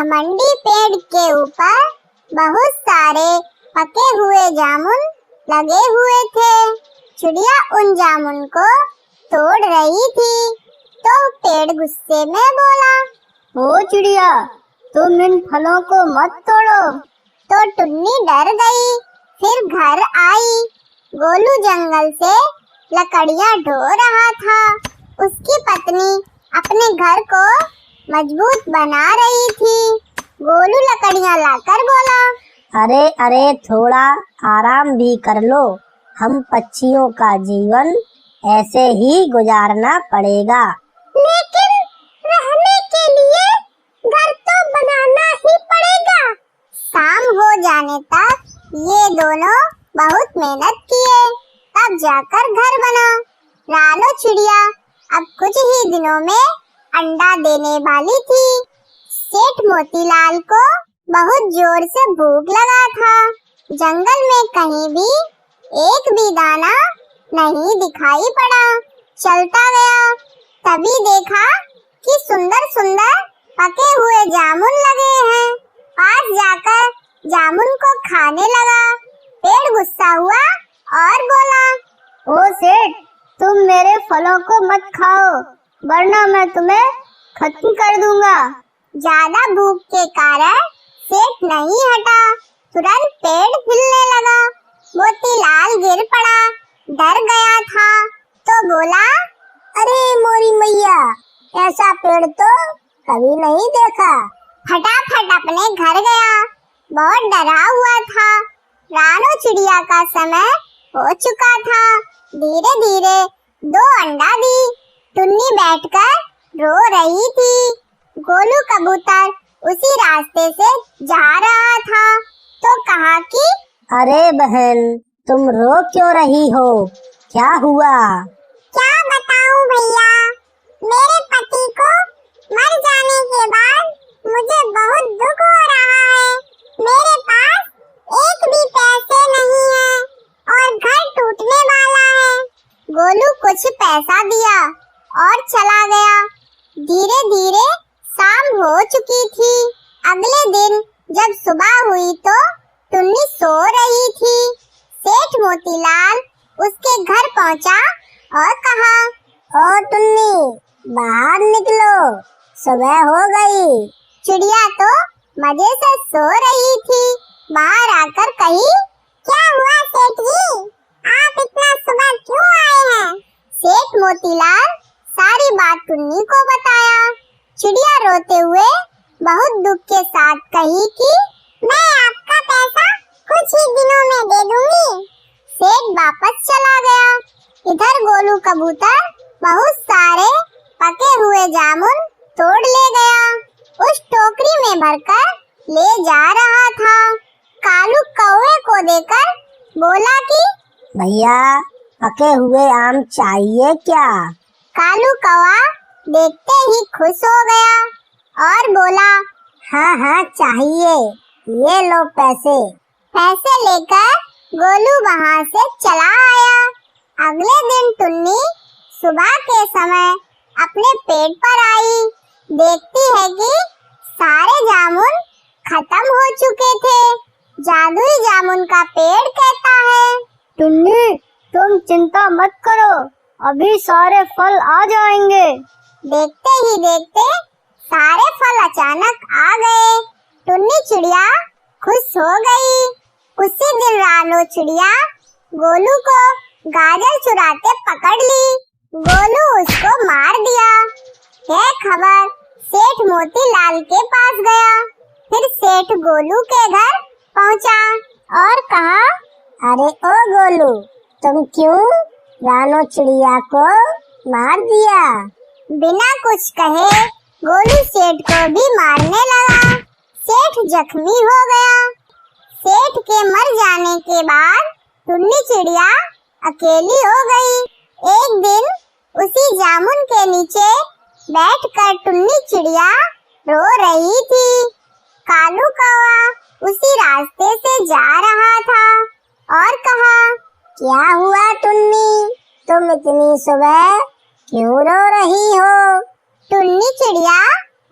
घमंडी पेड़ के ऊपर बहुत सारे पके हुए जामुन लगे हुए थे। चिड़िया उन जामुन को तोड़ रही थी तो पेड़ गुस्से में बोला, ओ चिड़िया, तुम इन फलों को मत तोड़ो। तो टुन्नी डर गई। फिर घर आई। गोलू जंगल से लकड़ियां ढो रहा था। उसकी पत्नी अपने घर को मजबूत बना रही थी। गोलू लकड़ियां लाकर बोला, अरे अरे, थोड़ा आराम भी कर लो। हम पक्षियों का जीवन ऐसे ही गुजारना पड़ेगा। लेकिन रहने के लिए घर तो बनाना ही पड़ेगा। शाम हो जाने तक ये दोनों बहुत मेहनत किए, तब जाकर घर बना। रानो चिड़िया अब कुछ ही दिनों में अंडा देने वाली थी। सेठ मोतीलाल को बहुत जोर से भूख लगा था। जंगल में कहीं भी एक भी दाना नहीं दिखाई पड़ा। चलता गया, तभी देखा कि सुंदर सुंदर पके हुए जामुन लगे हैं। पास जाकर जामुन को खाने लगा। पेड़ गुस्सा हुआ और बोला, ओ सेठ, तुम मेरे फलों को मत खाओ, वरना मैं तुम्हें खत्म कर दूंगा। ज्यादा भूख के कारण सेठ नहीं हटा। तुरंत पेड़ हिलने लगा। मोतीलाल गिर पड़ा, डर गया था तो बोला, अरे मोरी मैया, ऐसा पेड़ तो कभी नहीं देखा। फटाफट अपने घर गया। बहुत डरा हुआ था। रानो चिड़िया का समय हो चुका था। धीरे धीरे 2 अंडा दी। टुन्नी बैठकर रो रही थी। गोलू कबूतर उसी रास्ते से जा रहा था तो कहा कि अरे बहन, तुम रो क्यों रही हो? क्या हुआ? क्या बताऊं भैया, मेरे पति को मर जाने के बाद मुझे बहुत दुख हो रहा है। मेरे पास एक भी पैसे नहीं है और घर टूटने वाला है। गोलू कुछ पैसा दिया और चला गया। धीरे धीरे शाम हो चुकी थी। अगले दिन जब सुबह हुई तो टुन्नी सो रही थी। सेठ मोतीलाल उसके घर पहुंचा और कहा, ओ टुन्नी, बाहर निकलो, सुबह हो गई। चिड़िया तो मजे से सो रही थी। बाहर आकर कही, क्या हुआ सेठ जी, आप इतना सुबह क्यों आए हैं? सेठ मोतीलाल सारी बात टुन्नी को बताया। चिड़िया रोते हुए बहुत दुख के साथ कही कि मैं आपका पैसा कुछ ही दिनों में दे दूंगी। सेठ वापस चला गया। इधर गोलू कबूतर बहुत सारे पके हुए जामुन तोड़ ले गया। उस टोकरी में भरकर ले जा रहा था। कालू कौवे को देखकर बोला कि भैया, पके हुए आम चाहिए क्या? कालू कौवा देखते ही खुश हो गया और बोला, हाँ हाँ चाहिए, ये लो पैसे। पैसे लेकर गोलू वहाँ से चला आया। अगले दिन टुन्नी सुबह के समय अपने पेड़ पर आई। देखती है कि सारे जामुन खत्म हो चुके थे। जादुई जामुन का पेड़ कहता है, टुन्नी, तुम चिंता मत करो, अभी सारे फल आ जाएंगे। देखते ही देखते सारे फल अचानक आ गए। टुन्नी चिड़िया खुश हो गई। उसी दिन रानो चिड़िया गोलू को गाजर चुराते पकड़ ली। गोलू उसको मार दिया। यह खबर सेठ मोतीलाल के पास गया। फिर सेठ गोलू के घर पहुंचा और कहा, अरे ओ गोलू, तुम क्यों रानो चिड़िया को मार दिया? बिना कुछ कहे गोलू सेठ को भी मारने लगा। सेठ जख्मी हो गया। सेठ के मर जाने के बाद टुन्नी चिड़िया अकेली हो गई। एक दिन उसी जामुन के नीचे बैठकर टुन्नी चिड़िया रो रही थी। कालू कौवा उसी रास्ते से जा रहा था और कहा, क्या हुआ टुन्नी, तुम इतनी सुबह क्यों रो रही हो? टुन्नी चिड़िया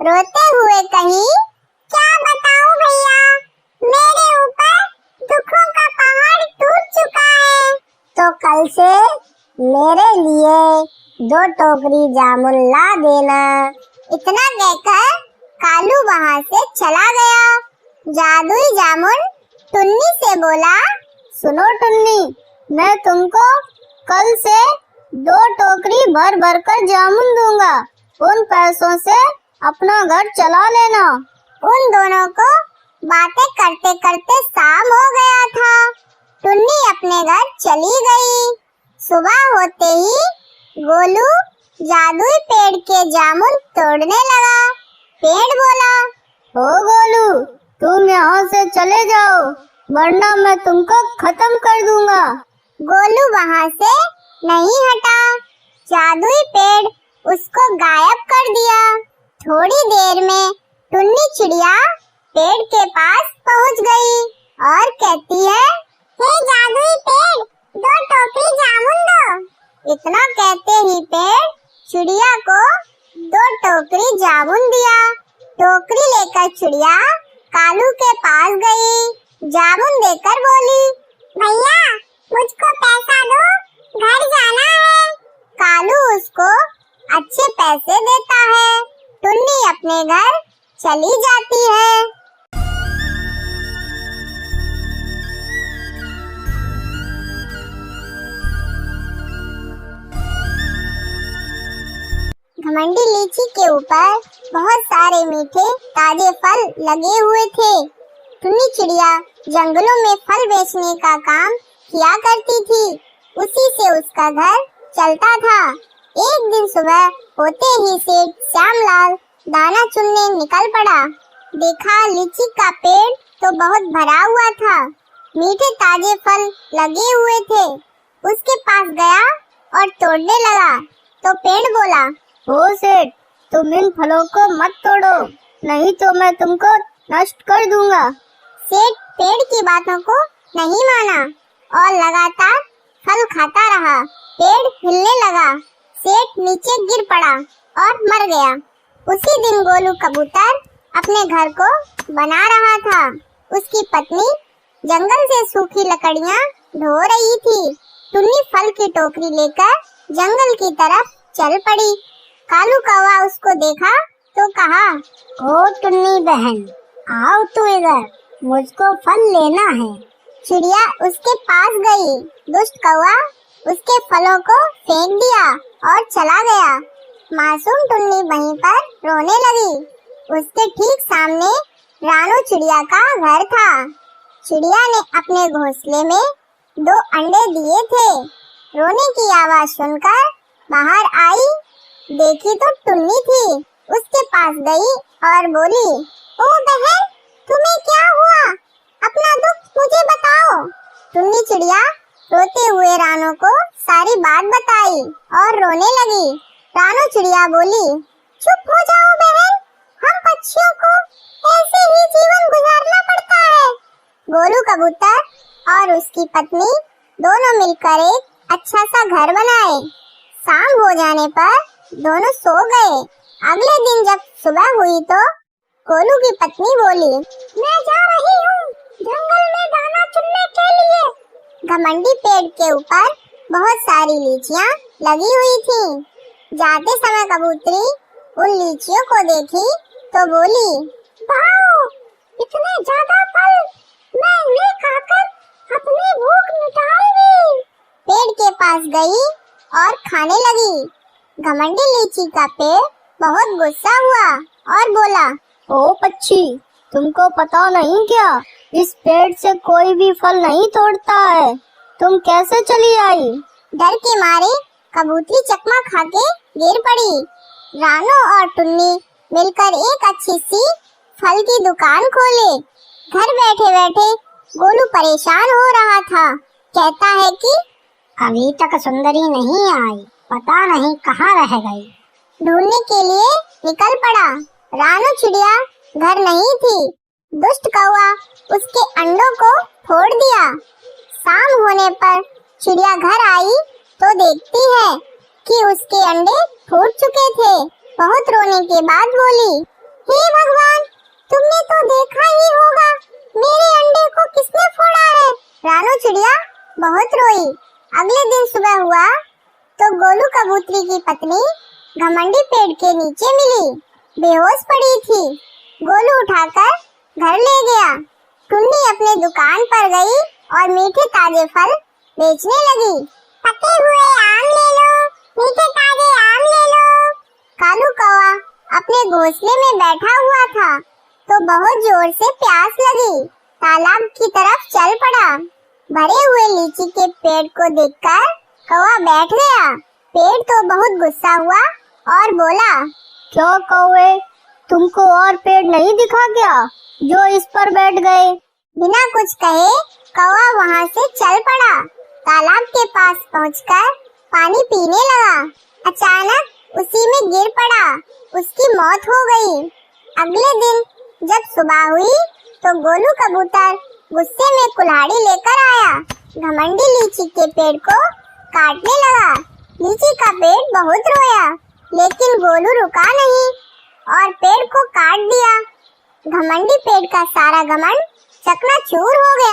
रोते हुए कही, क्या बताऊं भैया, मेरे ऊपर दुखों का पहाड़ टूट चुका है। तो कल से मेरे लिए 2 टोकरी जामुन ला देना। इतना कहकर कालू वहाँ से चला गया। जादुई जामुन टुन्नी से बोला, सुनो टुन्नी, मैं तुमको कल से 2 टोकरी भर भर कर जामुन दूंगा। उन पैसों से अपना घर चला लेना। उन दोनों को बातें करते करते शाम हो गया था। टुन्नी अपने घर चली गई। सुबह होते ही गोलू जादुई पेड़ के जामुन तोड़ने लगा। पेड़ बोला, ओ गोलू, तुम यहाँ से चले जाओ, वरना मैं तुमको खत्म कर दूंगा। गोलू वहाँ से नहीं हटा। जादुई पेड़ उसको गायब कर दिया। थोड़ी देर में टुन्नी चिड़िया पेड़ के पास पहुँच गई और कहती है, हे जादुई पेड़, 2 टोकरी जामुन दो। इतना कहते ही पेड़ चिड़िया को 2 टोकरी जामुन दिया। टोकरी लेकर चिड़िया कालू के पास गई। जामुन देकर बोली, भैया मुझको पैसा दो, घर जाना है। कालू उसको अच्छे पैसे देता है। टुन्नी अपने घर चली जाती है। घमंडी लीची के ऊपर बहुत सारे मीठे ताजे फल लगे हुए थे। टुन्नी चिड़िया जंगलों में फल बेचने का काम किया करती थी। उसी से उसका घर चलता था। एक दिन सुबह होते ही सेठ श्यामलाल दाना चुनने निकल पड़ा। देखा लीची का पेड़ तो बहुत भरा हुआ था। मीठे ताजे फल लगे हुए थे। उसके पास गया और तोड़ने लगा तो पेड़ बोला, ओ सेठ, तुम इन फलों को मत तोड़ो, नहीं तो मैं तुमको नष्ट कर दूंगा। सेठ पेड़ की बातों को नहीं माना और लगातार फल खाता रहा। पेड़ हिलने लगा। सेठ नीचे गिर पड़ा और मर गया। उसी दिन गोलू कबूतर अपने घर को बना रहा था। उसकी पत्नी जंगल से सूखी लकड़ियाँ ढो रही थी। टुन्नी फल की टोकरी लेकर जंगल की तरफ चल पड़ी। कालू कौवा उसको देखा तो कहा, ओ टुन्नी बहन, आओ तू इधर, मुझको फल लेना है। चिड़िया उसके पास गई। दुष्ट कौवा उसके फलों को फेंक दिया और चला गया। मासूम टुन्नी वहीं पर रोने लगी। उसके ठीक सामने रानू चिड़िया का घर था। चिड़िया ने अपने घोंसले में 2 अंडे दिए थे। रोने की आवाज सुनकर बाहर आई। देखी तो टुन्नी थी। उसके पास गई और बोली, ओ बहन, तुम्हें क्या हुआ? अपना दुख मुझे बताओ। टुन्नी चिड़िया रोते हुए रानू को सारी बात बताई और रोने लगी। रानू चिड़िया बोली, चुप हो जाओ बहन, हम पक्षियों को ऐसे ही जीवन गुजारना पड़ता है। गोलू कबूतर और उसकी पत्नी दोनों मिलकर एक अच्छा सा घर बनाए। शाम हो जाने पर दोनों सो गए। अगले दिन जब सुबह हुई तो गोलू की पत्नी बोली, मैं जा रही हूँ जंगल में दाना चुनने के लिए। घमंडी पेड़ के ऊपर बहुत सारी लीचियाँ लगी हुई थी। जाते समय कबूतरी उन लीचियों को देखी तो बोली, वाओ, इतने ज्यादा फल, मैं इन्हें खाकर अपनी भूख मिटाऊंगी। पेड़ के पास गई और खाने लगी। घमंडी लीची का पेड़ बहुत गुस्सा हुआ और बोला, ओ पक्षी, तुमको पता नहीं क्या, इस पेड़ से कोई भी फल नहीं तोड़ता है। तुम कैसे चली आई? डर के मारे कबूतरी चकमा खा के गिर पड़ी। रानू और टुन्नी मिलकर एक अच्छी सी फल की दुकान खोले। घर बैठे बैठे गोलू परेशान हो रहा था। कहता है कि अभी तक सुंदरी नहीं आई, पता नहीं कहाँ रह गई। ढूंढने के लिए निकल पड़ा। रानू चिड़िया घर नहीं थी। दुष्ट कौवा उसके अंडों को फोड़ दिया। शाम होने पर चिड़िया घर आई तो देखती है कि उसके अंडे फूट चुके थे। बहुत रोने के बाद बोली, हे भगवान, तुमने तो देखा ही होगा मेरे अंडे को किसने फोड़ा है। रानू चिड़िया बहुत रोई। अगले दिन सुबह हुआ तो गोलू कबूतरी की पत्नी घमंडी पेड़ के नीचे मिली, बेहोश पड़ी थी। गोलू उठाकर घर ले गया। टुन्नी अपने दुकान पर गई और मीठे ताजे फल बेचने लगी। पके हुए आम ले लो, मीठे ताजे आम ले लो। कालू कौवा अपने घोंसले में बैठा हुआ था तो बहुत जोर से प्यास लगी। तालाब की तरफ चल पड़ा। भरे हुए लीची के पेड़ को देखकर कौवा बैठ गया। पेड़ तो बहुत गुस्सा हुआ और बोला, क्यों कौवे, तुमको और पेड़ नहीं दिखा क्या जो इस पर बैठ गए? बिना कुछ कहे कौवा वहाँ से चल पड़ा। तालाब के पास पहुँचकर पानी पीने लगा। अचानक उसी में गिर पड़ा। उसकी मौत हो गई। अगले दिन जब सुबह हुई तो गोलू कबूतर गुस्से में कुल्हाड़ी लेकर आया। घमंडी लीची के पेड़ को काटने लगा। लीची का पेड़ बहुत रोया, लेकिन गोलू रुका नहीं और पेड़ को काट दिया। घमंडी पेड़ का सारा घमंड चकनाचूर हो गया।